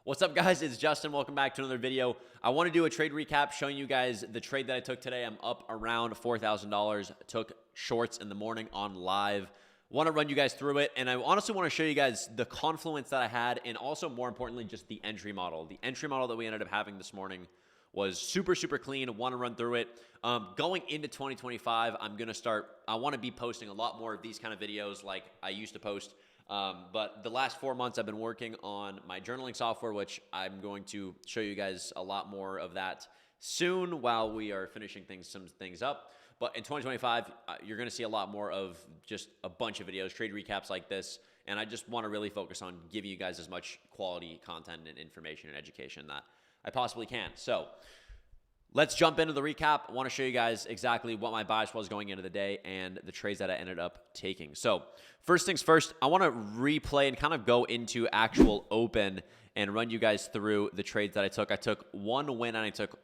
What's up, guys? It's Justin. Welcome back to another video. I want to do a trade recap showing you guys the trade that I took today. I'm up around $4,000. Took shorts in the morning on live. Want to run you guys through it, and I honestly want to show you guys the confluence that I had, and also more importantly, just the entry model. The entry model that we ended up having this morning was super clean. Want to run through it. Going into 2025, I want to be posting a lot more of these kind of videos like I used to post. But the last 4 months I've been working on my journaling software, which I'm going to show you guys a lot more of that soon while we are finishing some things up. But in 2025, you're going to see a lot more of just a bunch of videos, trade recaps like this. And I just want to really focus on giving you guys as much quality content and information and education that I possibly can. So let's jump into the recap. I want to show you guys exactly what my bias was going into the day and the trades that I ended up taking. So first things first, I want to replay and kind of go into actual open and run you guys through the trades that I took. I took one win and I took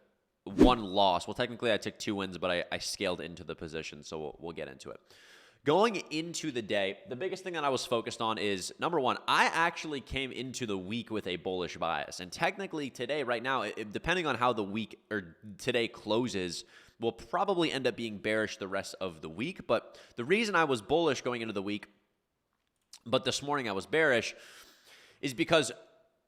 one loss. Well, technically I took 2 wins, but I scaled into the position, so we'll get into it. Going into the day, the biggest thing that I was focused on is, number one, I actually came into the week with a bullish bias. And technically today, right now, depending on how the week or today closes, will probably end up being bearish the rest of the week. But the reason I was bullish going into the week, but this morning I was bearish, is because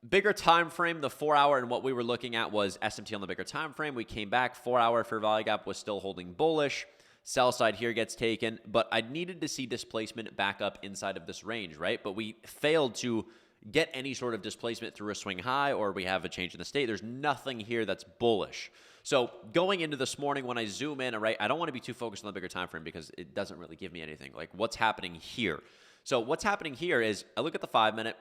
bigger time frame, the 4 hour, and what we were looking at was SMT on the bigger time frame. We came back, 4 hour fair value gap was still holding bullish. Sell side here gets taken, but I needed to see displacement back up inside of this range, right? But we failed to get any sort of displacement through a swing high, or we have a change in the state. There's nothing here that's bullish. So going into this morning, when I zoom in, right, I don't want to be too focused on the bigger time frame because it doesn't really give me anything. Like, what's happening here? So what's happening here is I look at the 5 minute,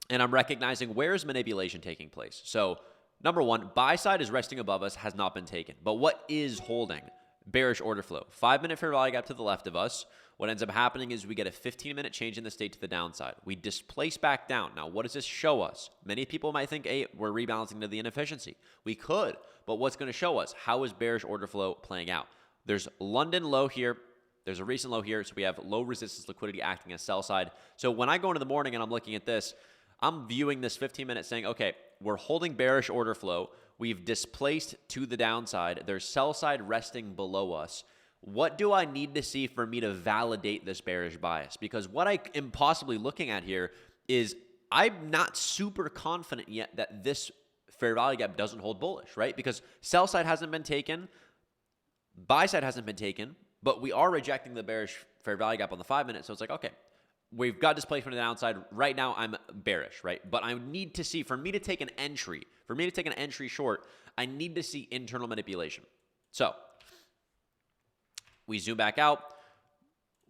and I'm recognizing where is manipulation taking place. So number one, buy side is resting above us, has not been taken. But what is holding? Bearish order flow. 5 minute fair value gap to the left of us. What ends up happening is we get a 15-minute change in the state to the downside. We displace back down. Now, what does this show us? Many people might think, hey, we're rebalancing to the inefficiency. We could, but what's going to show us? How is bearish order flow playing out? There's London low here. There's a recent low here, so we have low resistance liquidity acting as sell side. So when I go into the morning and I'm looking at this, I'm viewing this 15 minutes saying, okay, we're holding bearish order flow. We've displaced to the downside. There's sell side resting below us. What do I need to see for me to validate this bearish bias? Because what I am possibly looking at here is I'm not super confident yet that this fair value gap doesn't hold bullish, right? Because sell side hasn't been taken, buy side hasn't been taken, but we are rejecting the bearish fair value gap on the 5 minute. So it's like, okay, we've got displacement to the downside. Right now, I'm bearish, right? But I need to see, for me to take an entry short, I need to see internal manipulation. So we zoom back out.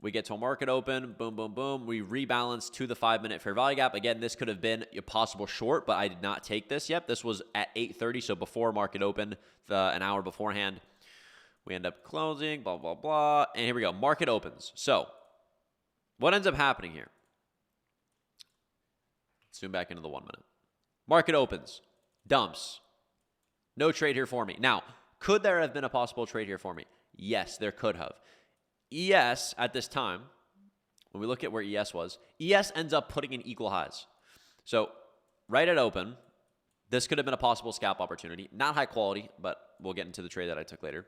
We get to a market open. Boom, boom, boom. We rebalance to the 5 minute fair value gap. Again, this could have been a possible short, but I did not take this yet. This was at 8:30, so before market open, an hour beforehand. We end up closing, blah, blah, blah. And here we go. Market opens. So what ends up happening here? Zoom back into the 1 minute. Market opens. Dumps. No trade here for me. Now, could there have been a possible trade here for me? Yes, there could have. ES at this time, when we look at where ES was, ES ends up putting in equal highs. So right at open, this could have been a possible scalp opportunity. Not high quality, but we'll get into the trade that I took later.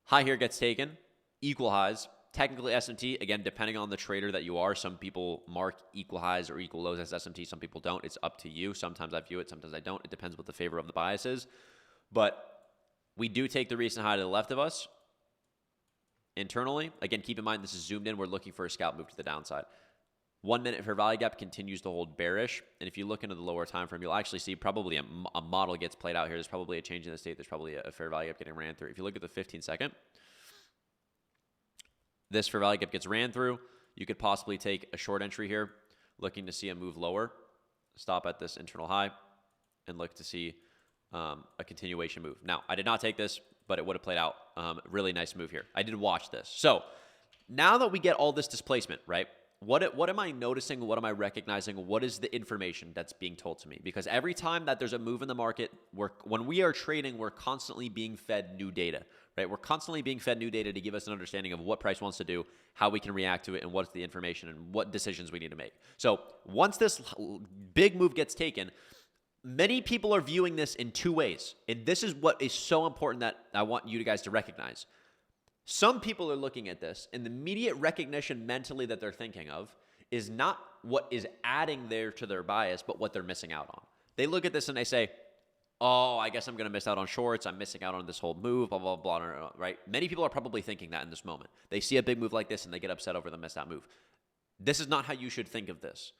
High here gets taken. Equal highs. Technically SMT, again, depending on the trader that you are, some people mark equal highs or equal lows as SMT. Some people don't. It's up to you. Sometimes I view it. Sometimes I don't. It depends what the favor of the bias is. But we do take the recent high to the left of us internally. Again, keep in mind, this is zoomed in. We're looking for a scalp move to the downside. 1 minute fair value gap continues to hold bearish. And if you look into the lower time frame, you'll actually see probably a model gets played out here. There's probably a change in the state. There's probably a fair value gap getting ran through. If you look at the 15-second, this fair value gap gets ran through. You could possibly take a short entry here, looking to see a move lower, stop at this internal high, and look to see a continuation move. Now, I did not take this, but it would have played out. Really nice move here. I did watch this. So now that we get all this displacement, right, What am I noticing? What am I recognizing? What is the information that's being told to me? Because every time that there's a move in the market, when we are trading, we're constantly being fed new data, right? We're constantly being fed new data to give us an understanding of what price wants to do, how we can react to it, and what's the information and what decisions we need to make. So once this big move gets taken, many people are viewing this in two ways. And this is what is so important that I want you guys to recognize. Some people are looking at this, and the immediate recognition mentally that they're thinking of is not what is adding there to their bias, but what they're missing out on. They look at this and they say, oh, I guess I'm going to miss out on shorts. I'm missing out on this whole move, blah, blah, blah, blah, right? Many people are probably thinking that in this moment. They see a big move like this and they get upset over the missed out move. This is not how you should think of this.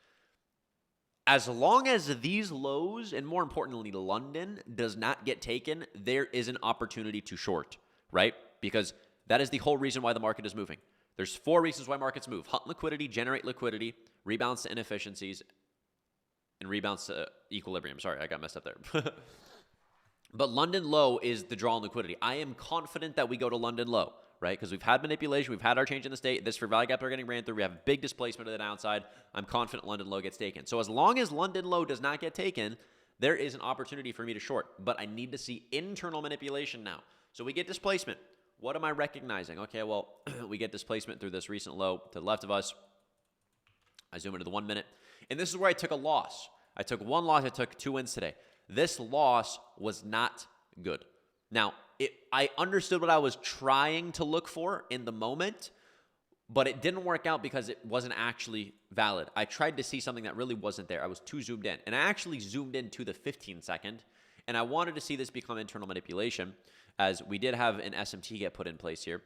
As long as these lows, and more importantly, London does not get taken, there is an opportunity to short, right? Because that is the whole reason why the market is moving. There's 4 reasons why markets move: hunt liquidity, generate liquidity, rebalance to inefficiencies, and rebalance to equilibrium. Sorry, I got messed up there. But London low is the draw on liquidity. I am confident that we go to London low, right? Because we've had manipulation, we've had our change in the state, this fair value gap are getting ran through, we have big displacement to the downside. I'm confident London low gets taken. So as long as London low does not get taken, there is an opportunity for me to short. But I need to see internal manipulation now. So we get displacement. What am I recognizing? Okay, well, we get displacement through this recent low to the left of us. I zoom into the 1 minute. And this is where I took a loss. I took one loss. I took 2 wins today. This loss was not good. Now, I understood what I was trying to look for in the moment, but it didn't work out because it wasn't actually valid. I tried to see something that really wasn't there. I was too zoomed in. And I actually zoomed in to the 15 second, and I wanted to see this become internal manipulation, as we did have an SMT get put in place here.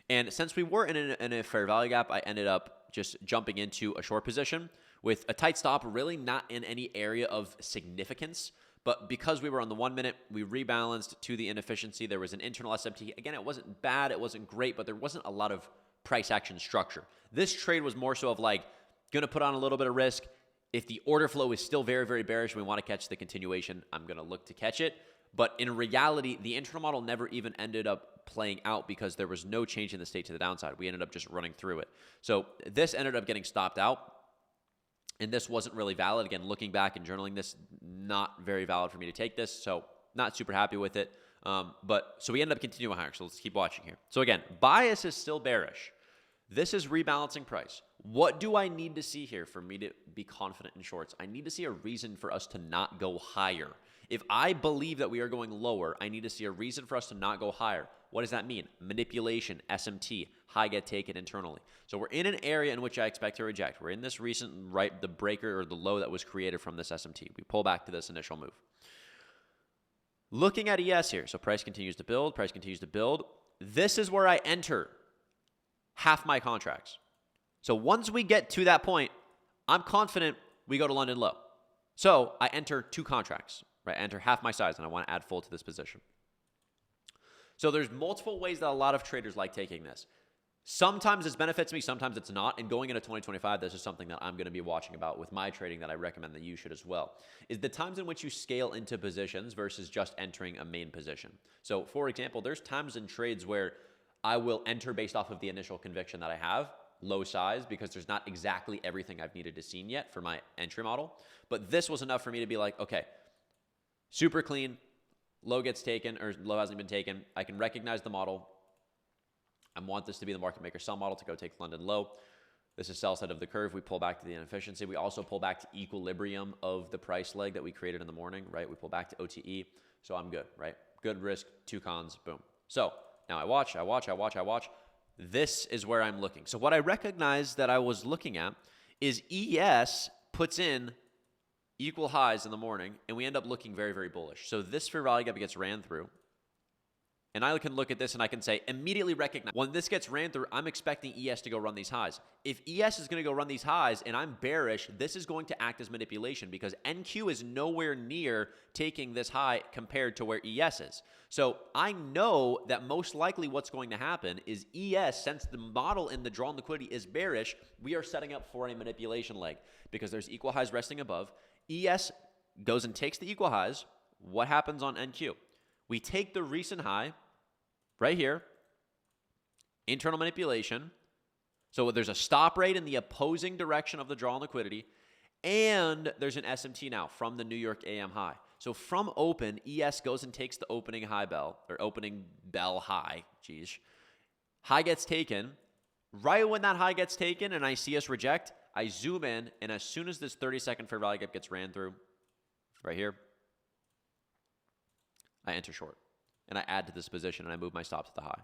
And since we were in a fair value gap, I ended up just jumping into a short position with a tight stop, really not in any area of significance. But because we were on the 1 minute, we rebalanced to the inefficiency. There was an internal SMT. Again, it wasn't bad. It wasn't great, but there wasn't a lot of price action structure. This trade was more so of like, going to put on a little bit of risk. If the order flow is still very, very bearish, we want to catch the continuation, I'm going to look to catch it. But in reality, the internal model never even ended up playing out because there was no change in the state to the downside. We ended up just running through it. So this ended up getting stopped out. And this wasn't really valid. Again, looking back and journaling this, not very valid for me to take this. So not super happy with it. So we ended up continuing higher. So let's keep watching here. So again, bias is still bearish. This is rebalancing price. What do I need to see here for me to be confident in shorts? I need to see a reason for us to not go higher. If I believe that we are going lower, I need to see a reason for us to not go higher. What does that mean? Manipulation, SMT, high get taken internally. So we're in an area in which I expect to reject. We're in this recent, right, the breaker or the low that was created from this SMT. We pull back to this initial move. Looking at ES here. So price continues to build, price continues to build. This is where I enter half my contracts. So once we get to that point, I'm confident we go to London low. So I enter 2 contracts, right? I enter half my size, and I want to add full to this position. So there's multiple ways that a lot of traders like taking this. Sometimes this benefits me, sometimes it's not. And going into 2025, this is something that I'm going to be watching about with my trading that I recommend that you should as well, is the times in which you scale into positions versus just entering a main position. So for example, there's times in trades where I will enter based off of the initial conviction that I have, low size, because there's not exactly everything I've needed to see yet for my entry model. But this was enough for me to be like, okay, super clean, low gets taken, or low hasn't been taken. I can recognize the model. I want this to be the market maker sell model to go take London low. This is sell side of the curve. We pull back to the inefficiency. We also pull back to equilibrium of the price leg that we created in the morning, right? We pull back to OTE. So I'm good, right? Good risk, 2 cons, boom. So now I watch. This is where I'm looking. So what I recognize that I was looking at is ES puts in equal highs in the morning, and we end up looking very, very bullish. So this fair value gap gets ran through. And I can look at this and I can say, immediately recognize, when this gets ran through, I'm expecting ES to go run these highs. If ES is going to go run these highs and I'm bearish, this is going to act as manipulation because NQ is nowhere near taking this high compared to where ES is. So I know that most likely what's going to happen is ES, since the model in the drawn liquidity is bearish, we are setting up for a manipulation leg because there's equal highs resting above. ES goes and takes the equal highs. What happens on NQ? We take the recent high right here, internal manipulation. So there's a stop rate in the opposing direction of the draw on liquidity, and there's an SMT now from the New York AM high. So from open, ES goes and takes the opening high bell, or opening bell high, geez. High gets taken. Right when that high gets taken and I see us reject, I zoom in, and as soon as this 30-second fair value gap gets ran through, right here, I enter short. And I add to this position, and I move my stop to the high.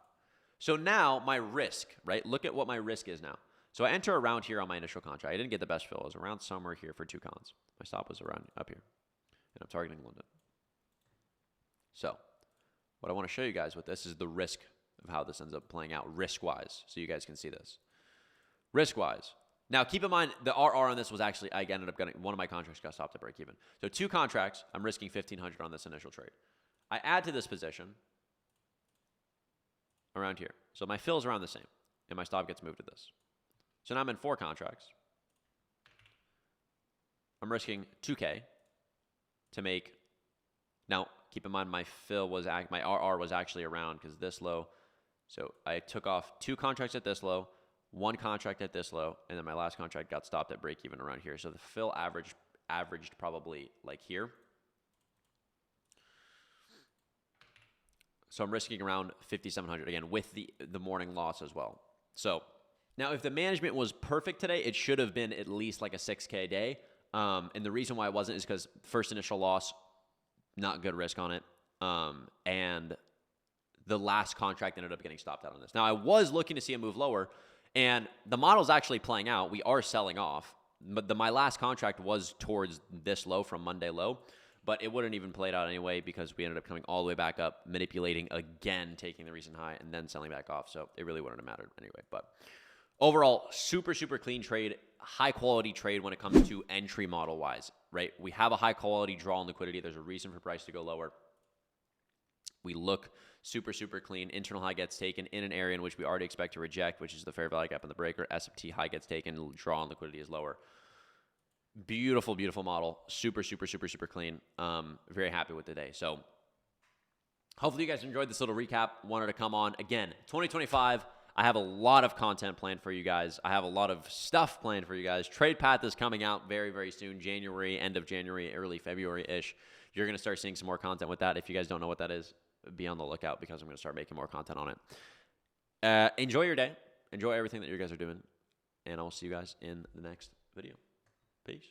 So now my risk, right? Look at what my risk is now. So I enter around here on my initial contract. I didn't get the best fill. It was around somewhere here for 2 cons. My stop was around up here. And I'm targeting London. So what I want to show you guys with this is the risk of how this ends up playing out risk-wise, so you guys can see this. Risk-wise. Now, keep in mind, the RR on this was actually, I ended up getting, one of my contracts got stopped at break even. So 2 contracts, I'm risking 1,500 on this initial trade. I add to this position around here. So my fill is around the same, and my stop gets moved to this. So now I'm in 4 contracts. I'm risking 2K to make, now keep in mind my fill was, my RR was actually around because this low. So I took off 2 contracts at this low, 1 contract at this low, and then my last contract got stopped at break even around here. So the fill averaged probably like here. So I'm risking around 5,700 again with the morning loss as well. So now if the management was perfect today, it should have been at least like a 6K day. And the reason why it wasn't is because first initial loss, not good risk on it. And the last contract ended up getting stopped out on this. Now I was looking to see a move lower, and the model's actually playing out. We are selling off, but my last contract was towards this low from Monday low. But it wouldn't even played out anyway because we ended up coming all the way back up, manipulating again, taking the recent high, and then selling back off. So it really wouldn't have mattered anyway. But overall, super, super clean trade, high quality trade when it comes to entry model wise, right? We have a high quality draw on liquidity. There's a reason for price to go lower. We look super, super clean. Internal high gets taken in an area in which we already expect to reject, which is the fair value gap in the breaker. SMT high gets taken, draw on liquidity is lower. Beautiful, beautiful model. Super, super, super, super clean. Very happy with the day. So hopefully you guys enjoyed this little recap. Wanted to come on. Again, 2025, I have a lot of content planned for you guys. I have a lot of stuff planned for you guys. Trade Path is coming out very, very soon. January, end of January, early February-ish. You're going to start seeing some more content with that. If you guys don't know what that is, be on the lookout because I'm going to start making more content on it. Enjoy your day. Enjoy everything that you guys are doing. And I will see you guys in the next video. Peace.